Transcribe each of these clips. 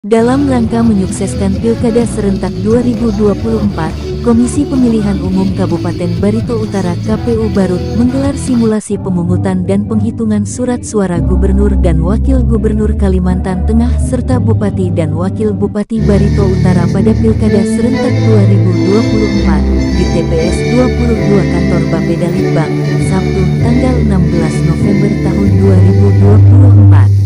Dalam rangka menyukseskan Pilkada Serentak 2024, Komisi Pemilihan Umum Kabupaten Barito Utara (KPU Barut) menggelar simulasi pemungutan dan penghitungan surat suara Gubernur dan Wakil Gubernur Kalimantan Tengah serta Bupati dan Wakil Bupati Barito Utara pada Pilkada Serentak 2024 di TPS 22 Kantor Bapeda Litbang, Sabtu, tanggal 16 November tahun 2024.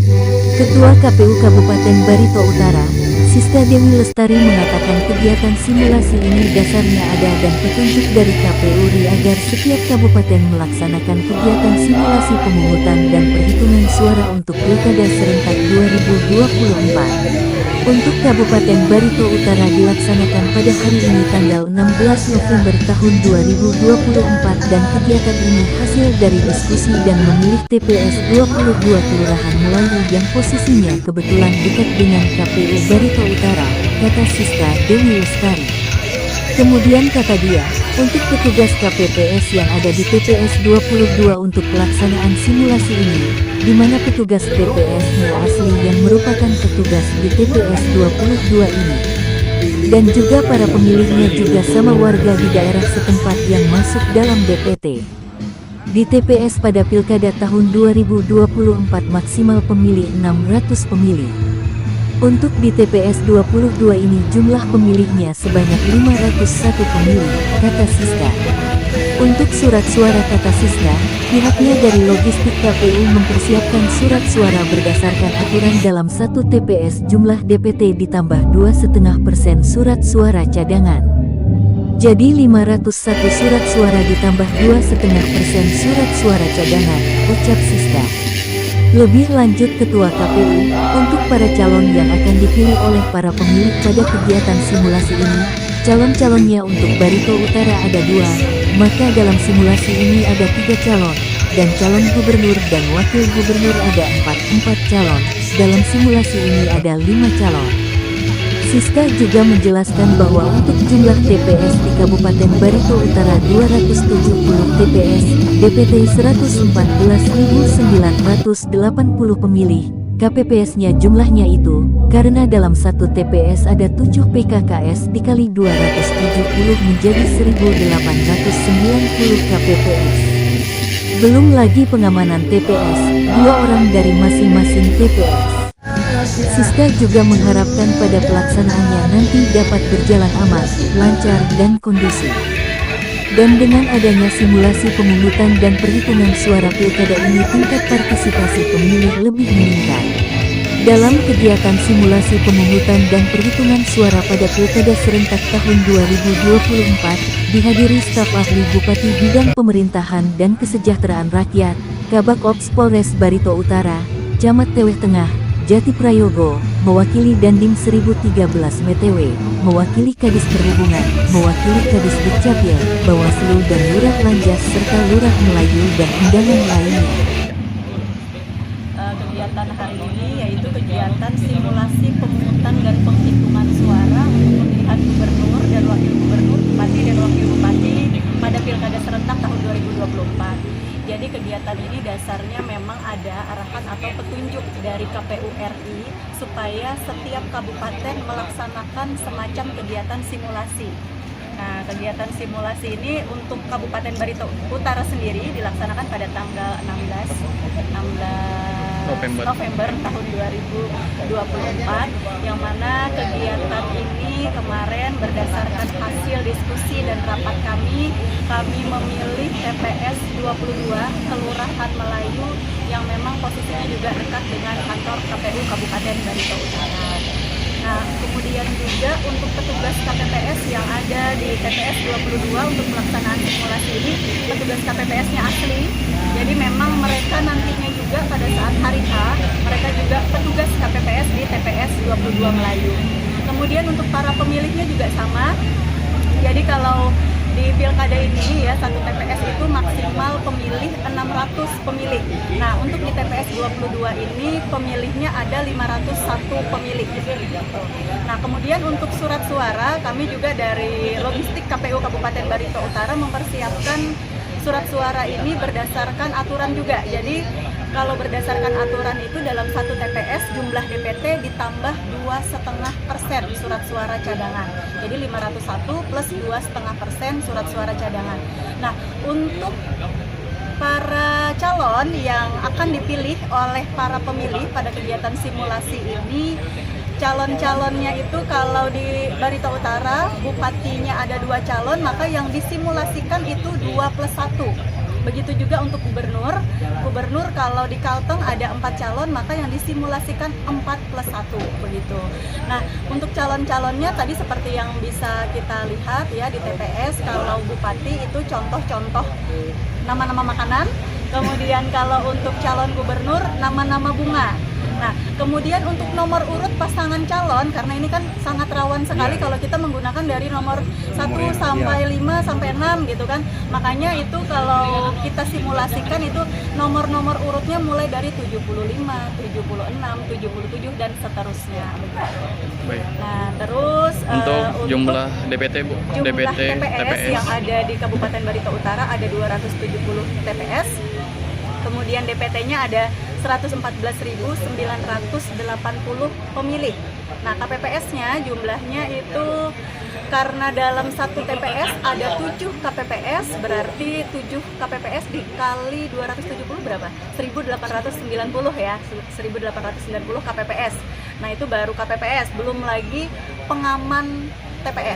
Ketua KPU Kabupaten Barito Utara, Siska Dewi Lestari mengatakan kegiatan simulasi ini dasarnya ada dan petunjuk dari KPURI agar setiap kabupaten melaksanakan kegiatan simulasi pemungutan dan perhitungan suara untuk Pilkada Serentak 2024. Untuk Kabupaten Barito Utara dilaksanakan pada hari ini tanggal 16 November tahun 2024 dan kegiatan ini hasil dari diskusi dan memilih TPS 22 Kelurahan Melayu yang posisinya kebetulan dekat dengan KPU Barito Utara, kata Siska Dewi Lestari. Kemudian kata dia, untuk petugas KPPS yang ada di TPS 22 untuk pelaksanaan simulasi ini, di mana petugas TPS-nya asli yang merupakan petugas di TPS 22 ini. Dan juga para pemilihnya juga sama warga di daerah setempat yang masuk dalam DPT. Di TPS pada Pilkada tahun 2024 maksimal pemilih 600 pemilih. Untuk di TPS 22 ini jumlah pemilihnya sebanyak 501 pemilih, kata Siska. Untuk surat suara, kata Siska, pihaknya dari logistik KPU mempersiapkan surat suara berdasarkan aturan dalam satu TPS jumlah DPT ditambah 2,5% surat suara cadangan. Jadi 501 surat suara ditambah 2,5% surat suara cadangan, ucap Siska. Lebih lanjut Ketua KPU, untuk para calon yang akan dipilih oleh para pemilih pada kegiatan simulasi ini, calon-calonnya untuk Barito Utara ada 2, maka dalam simulasi ini ada 3 calon, dan calon gubernur dan wakil gubernur ada 4 calon, dalam simulasi ini ada 5 calon. Siska juga menjelaskan bahwa untuk jumlah TPS di Kabupaten Barito Utara 270 TPS, DPT 114.980 pemilih, KPPS-nya jumlahnya itu, karena dalam satu TPS ada 7 PKKS dikali 270 menjadi 1.890 KPPS. Belum lagi pengamanan TPS, 2 orang dari masing-masing TPS. Siska juga mengharapkan pada pelaksanaannya nanti dapat berjalan aman, lancar, dan kondusif. Dan dengan adanya simulasi pemungutan dan perhitungan suara pilkada ini tingkat partisipasi pemilih lebih meningkat. Dalam kegiatan simulasi pemungutan dan perhitungan suara pada Pilkada Serentak tahun 2024, dihadiri staf ahli Bupati Bidang Pemerintahan dan Kesejahteraan Rakyat, Kabak Ops Polres Barito Utara, Camat Teweh Tengah, Jati Prayogo, mewakili Dandim 1013 MTW, mewakili Kadis Perhubungan, mewakili Kadis Dukcapil, Bawaslu dan Lurah Lanjas serta Lurah Melayu dan undangan lainnya. Kegiatan hari ini yaitu kegiatan simulasi pemungutan dan penghitungan suara untuk pemilihan gubernur dan wakil gubernur, bupati dan wakil bupati pada Pilkada Serentak tahun 2024. Jadi kegiatan ini dasarnya memang ada arahan atau petunjuk dari KPU RI supaya setiap kabupaten melaksanakan semacam kegiatan simulasi. Nah, kegiatan simulasi ini untuk Kabupaten Barito Utara sendiri dilaksanakan pada tanggal 16 November tahun 2024, yang mana kegiatan ini kemarin berdasarkan hasil diskusi dan rapat kami memilih TPS 22 Kelurahan Melayu yang memang posisinya juga dekat dengan kantor KPU Kabupaten Barito Utara. Nah, kemudian juga untuk petugas KPPS yang ada di TPS 22 untuk pelaksanaan simulasi ini, petugas KPPS-nya asli. Jadi memang mereka nantinya juga pada saat hari H, mereka juga petugas KPPS di TPS 22 Melayu. Kemudian untuk para pemilihnya juga sama. Jadi kalau di pilkada ini ya, satu TPS itu maksimal pemilih 600 pemilih. Nah, untuk di TPS 22 ini pemilihnya ada 501 pemilih. Nah, kemudian untuk surat suara, kami juga dari logistik KPU Kabupaten Barito Utara mempersiapkan surat suara ini berdasarkan aturan juga. Jadi Kalau berdasarkan aturan itu dalam satu TPS jumlah DPT ditambah 2,5% surat suara cadangan. Jadi 501 plus 2,5% surat suara cadangan. Nah, untuk para calon yang akan dipilih oleh para pemilih pada kegiatan simulasi ini, calon-calonnya itu kalau di Barito Utara, bupatinya ada 2 calon, maka yang disimulasikan itu 2+1. Begitu juga untuk gubernur. Gubernur kalau di Kalteng ada 4 calon, maka yang disimulasikan 4+1 begitu. Nah, untuk calon-calonnya tadi seperti yang bisa kita lihat ya di TPS, kalau bupati itu contoh-contoh nama-nama makanan. Kemudian kalau untuk calon gubernur nama-nama bunga. Nah, kemudian untuk nomor urut pasangan calon, karena ini kan sangat rawan sekali kalau kita menggunakan dari nomor 1 sampai 5 sampai 6 gitu kan. Makanya itu kalau kita simulasikan itu nomor-nomor urutnya mulai dari 75, 76, 77 dan seterusnya. Baik. Nah, terus Untuk jumlah DPT, Bu? jumlah DPT TPS yang ada di Kabupaten Barito Utara ada 270 TPS. Kemudian DPT-nya ada 114.980 pemilih. Nah, KPPS-nya jumlahnya itu karena dalam satu TPS ada 7 KPPS, berarti 7 KPPS dikali 270 berapa? 1.890 ya, 1.890 KPPS. Nah, itu baru KPPS, belum lagi pengaman TPS.